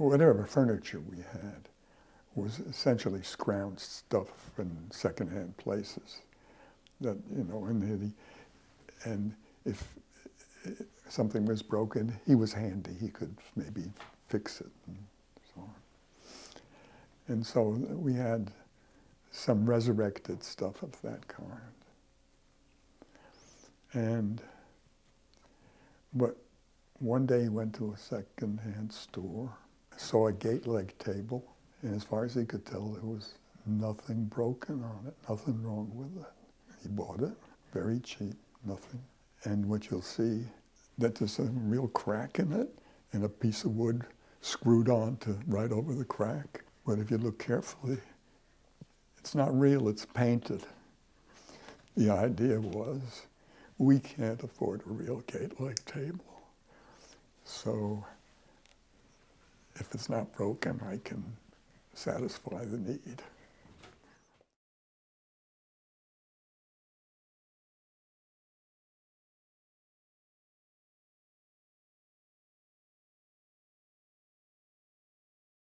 whatever furniture we had was essentially scrounged stuff in secondhand places. That, you know, and if something was broken, he was handy. He could maybe fix it and so on. And so we had some resurrected stuff of that kind. But one day he went to a second-hand store, saw a gate leg table, and as far as he could tell, there was nothing broken on it, nothing wrong with it. He bought it, very cheap, nothing. And what you'll see, that there's a real crack in it, and a piece of wood screwed on to right over the crack. But if you look carefully, it's not real, it's painted. The idea was, we can't afford a real gate leg table. So if it's not broken, I can satisfy the need.